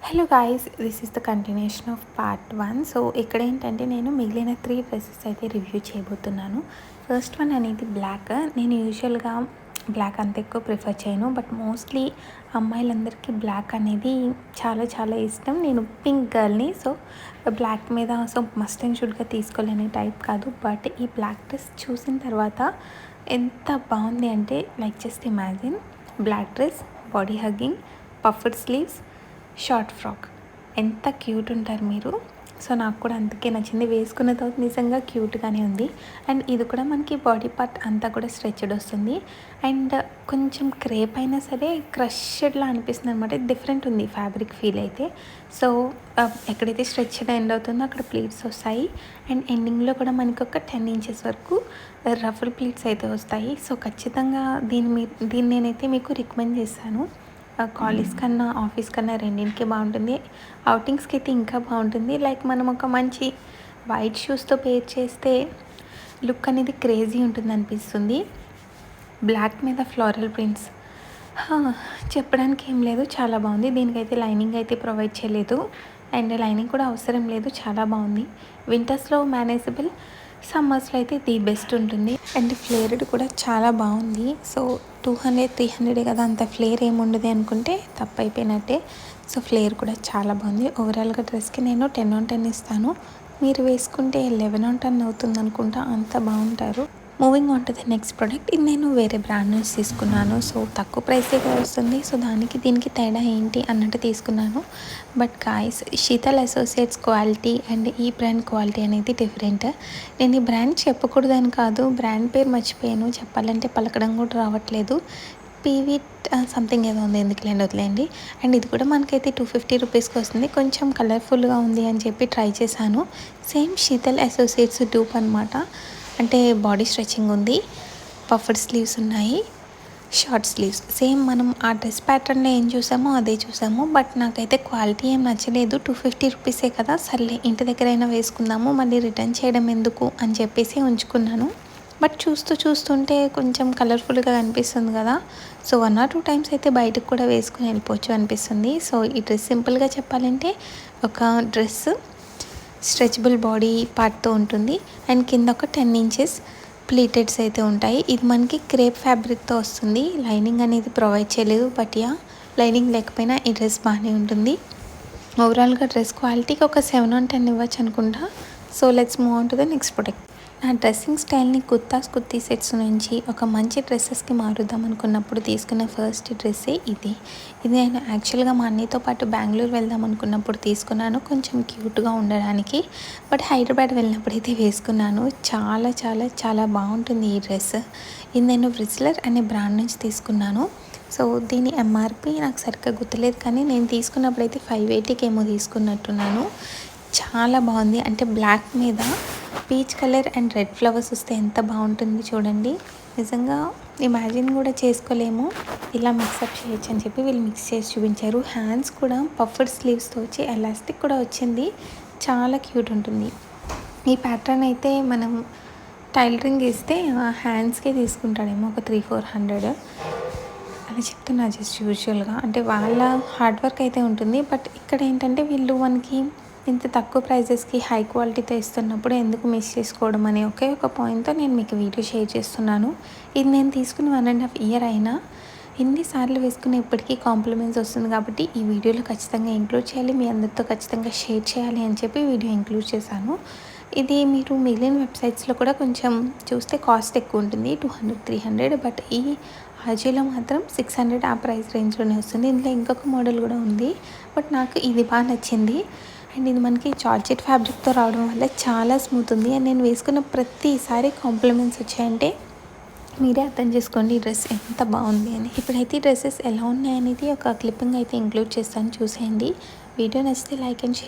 Hello guys, this is the continuation of part 1. So ఇక్కడ ఏంటంటే నేను మిగిలిన 3 డ్రెస్సెస్ అయితే రివ్యూ చేయబోతున్నాను. ఫస్ట్ వన్ అనేది బ్లాక్. నేను యూజువల్గా బ్లాక్ అంత ఎక్కువ ప్రిఫర్ చేయను, బట్ మోస్ట్లీ అమ్మాయిలందరికీ బ్లాక్ అనేది చాలా చాలా ఇష్టం. నేను పింక్ గర్ల్ని, సో బ్లాక్ మీద మస్ట్ అండ్ షుడ్గా తీసుకోలేని టైప్ కాదు. బట్ ఈ బ్లాక్ డ్రెస్ చూసిన తర్వాత ఎంత బాగుంది అంటే, like just imagine black dress, body hugging, puffed sleeves, short frock. ఎంత క్యూట్ ఉంటారు మీరు. సో నాకు కూడా అందుకే నచ్చింది. వేసుకున్న తర్వాత నిజంగా క్యూట్గానే ఉంది. అండ్ ఇది కూడా మనకి బాడీ పార్ట్ అంతా కూడా స్ట్రెచ్డ్ వస్తుంది. అండ్ కొంచెం క్రేప్ అయినా సరే క్రష్డ్లా అనిపిస్తుంది అనమాట. డిఫరెంట్ ఉంది ఫ్యాబ్రిక్ ఫీల్ అయితే. సో ఎక్కడైతే స్ట్రెచ్డ్ ఎండ్ అవుతుందో అక్కడ ప్లీట్స్ వస్తాయి. అండ్ ఎండింగ్లో కూడా మనకి ఒక 10 ఇంచెస్ వరకు రఫుల్ ప్లీట్స్ అయితే వస్తాయి. సో ఖచ్చితంగా దీన్ని నేనైతే మీకు రికమెండ్ చేస్తాను. కాలేజ్ కన్నా ఆఫీస్ కన్నా రెండింటికి బాగుంటుంది. అవుటింగ్స్కి అయితే ఇంకా బాగుంటుంది. లైక్ మనం ఒక మంచి వైట్ షూస్తో పేర్ చేస్తే లుక్ అనేది క్రేజీ ఉంటుంది అనిపిస్తుంది. బ్లాక్ మీద ఫ్లోరల్ ప్రింట్స్ చెప్పడానికి ఏం లేదు, చాలా బాగుంది. దీనికైతే లైనింగ్ అయితే ప్రొవైడ్ చేయలేదు, అండ్ లైనింగ్ కూడా అవసరం లేదు. చాలా బాగుంది. వింటర్స్లో మేనేజబుల్, సమ్మర్స్లో అయితే ది బెస్ట్ ఉంటుంది. అండ్ ఫ్లేర్డ్ కూడా చాలా బాగుంది. సో 200-300 కదా, అంత ఫ్లేర్ ఏముండదు అనుకుంటే తప్పు అయిపోయినట్టే. సో ఫ్లేర్ కూడా చాలా బాగుంది. ఓవరాల్గా డ్రెస్కి నేను 10/10 ఇస్తాను. మీరు వేసుకుంటే 11/10 అవుతుంది అనుకుంటా. అంత బాగుంటారు. Moving on to the next product. ఇది నేను వేరే బ్రాండ్ నుంచి తీసుకున్నాను. సో తక్కువ ప్రైసే వస్తుంది. సో దీనికి తేడా ఏంటి అన్నట్టు తీసుకున్నాను. But guys, Sheetal associates quality and ఈ బ్రాండ్ క్వాలిటీ అనేది డిఫరెంట్. నేను ఈ బ్రాండ్ చెప్పకూడదని కాదు, బ్రాండ్ పేరు మర్చిపోయాను. చెప్పాలంటే పలకడం కూడా రావట్లేదు. పీవీ సంథింగ్ ఏదో ఉంది, ఎందుకులేండి వదిలేండి. అండ్ ఇది కూడా మనకైతే 250 రూపీస్కి వస్తుంది. కొంచెం కలర్ఫుల్గా ఉంది అని చెప్పి ట్రై చేశాను. సేమ్ శీతల్ అసోసియేట్స్ డూప్ అనమాట. అంటే బాడీ స్ట్రెచింగ్ ఉంది, పఫ్డ్ స్లీవ్స్ ఉన్నాయి, షార్ట్ స్లీవ్స్. సేమ్ మనం ఆ డ్రెస్ ప్యాటర్న్లో ఏం చూసామో అదే చూసాము. బట్ నాకైతే క్వాలిటీ ఏం నచ్చలేదు. 250 రూపీసే కదా, సర్లే ఇంటి దగ్గరైనా వేసుకుందాము, మళ్ళీ రిటర్న్ చేయడం ఎందుకు అని చెప్పేసి ఉంచుకున్నాను. బట్ చూస్తుంటే కొంచెం కలర్ఫుల్గా కనిపిస్తుంది కదా. సో 1 or 2 టైమ్స్ అయితే బయటకు కూడా వేసుకుని వెళ్ళిపోవచ్చు అనిపిస్తుంది. సో ఈ డ్రెస్ సింపుల్గా చెప్పాలంటే ఒక డ్రెస్ స్ట్రెచబుల్ బాడీ పార్ట్తో ఉంటుంది. అండ్ కింద ఒక 10 ఇంచెస్ ప్లీటెడ్స్ అయితే ఉంటాయి. ఇది మనకి క్రేప్ ఫ్యాబ్రిక్తో వస్తుంది. లైనింగ్ అనేది ప్రొవైడ్ చేయలేదు. బట్ లైనింగ్ లేకపోయినా ఈ డ్రెస్ బాగానే ఉంటుంది. ఓవరాల్గా డ్రెస్ క్వాలిటీకి ఒక 7/10 ఇవ్వచ్చు అనుకుంటా. So let's move on to the next product. నా డ్రెస్సింగ్ స్టైల్ని కుర్తీ సెట్స్ నుంచి ఒక మంచి డ్రెస్సెస్కి మారుద్దాం అనుకున్నప్పుడు తీసుకున్న ఫస్ట్ డ్రెస్సే ఇది నేను యాక్చువల్గా మా అన్నయ్యతో పాటు బెంగళూరు వెళ్దాం అనుకున్నప్పుడు తీసుకున్నాను, కొంచెం క్యూట్గా ఉండడానికి. బట్ హైదరాబాద్ వెళ్ళినప్పుడు అయితే వేసుకున్నాను. చాలా చాలా చాలా బాగుంటుంది ఈ డ్రెస్. ఇది నేను వ్రిజ్లర్ అనే బ్రాండ్ నుంచి తీసుకున్నాను. సో దీని ఎంఆర్పి నాకు సరిగ్గా గుర్తులేదు, కానీ నేను తీసుకున్నప్పుడు అయితే 580కి ఏమో తీసుకున్నట్టున్నాను. చాలా బాగుంది. అంటే బ్లాక్ మీద peach colour and red flowers వస్తే ఎంత బాగుంటుంది చూడండి. నిజంగా ఇమాజిన్ కూడా చేసుకోలేము ఇలా మిక్సప్ చేయొచ్చు అని చెప్పి వీళ్ళు మిక్స్ చేసి చూపించారు. హ్యాండ్స్ కూడా పఫ్డ్ స్లీవ్స్తో వచ్చి ఎలాస్టిక్ కూడా వచ్చింది. చాలా క్యూట్ ఉంటుంది. ఈ ప్యాటర్న్ అయితే మనం టైలరింగ్ ఇస్తే హ్యాండ్స్కే తీసుకుంటాడేమో ఒక 300-400 అని చెప్తున్నా జస్ట్ యూజువల్గా. అంటే వాళ్ళ హార్డ్ వర్క్ అయితే ఉంటుంది. బట్ ఇక్కడ ఏంటంటే వీళ్ళు మనకి ఇంత తక్కువ ప్రైజెస్కి హై క్వాలిటీతో ఇస్తున్నప్పుడు ఎందుకు మిస్ చేసుకోవడం అనే ఒకే ఒక పాయింట్తో నేను మీకు వీడియో షేర్ చేస్తున్నాను. ఇది నేను తీసుకుని 1.5 year అయినా ఎన్నిసార్లు వేసుకుని ఇప్పటికీ కాంప్లిమెంట్స్ వస్తుంది. కాబట్టి ఈ వీడియోలో ఖచ్చితంగా ఇంక్లూడ్ చేయాలి, మీ అందరితో ఖచ్చితంగా షేర్ చేయాలి అని చెప్పి వీడియో ఇంక్లూడ్ చేశాను. ఇది మీరు మిగిలిన వెబ్సైట్స్లో కూడా కొంచెం చూస్తే కాస్ట్ ఎక్కువ ఉంటుంది, 200-300. బట్ ఈ ఆజియోలో మాత్రం 600 ఆ ప్రైస్ రేంజ్లోనే వస్తుంది. ఇందులో ఇంకొక మోడల్ కూడా ఉంది, బట్ నాకు ఇది బాగా నచ్చింది. అండ్ ఇది మనకి జార్జెట్ ఫ్యాబ్రిక్తో రావడం వల్ల చాలా స్మూత్ ఉంది. అండ్ నేను వేసుకున్న ప్రతిసారి కాంప్లిమెంట్స్ వచ్చాయంటే మీరే అర్థం చేసుకోండి ఈ డ్రెస్ ఎంత బాగుంది అని. ఇప్పుడైతే ఈ డ్రెస్సెస్ ఎలా ఉన్నాయి అనేది ఒక క్లిప్పింగ్ అయితే ఇంక్లూడ్ చేస్తాను, చూసేయండి. వీడియో నచ్చితే లైక్ అండ్ షేర్.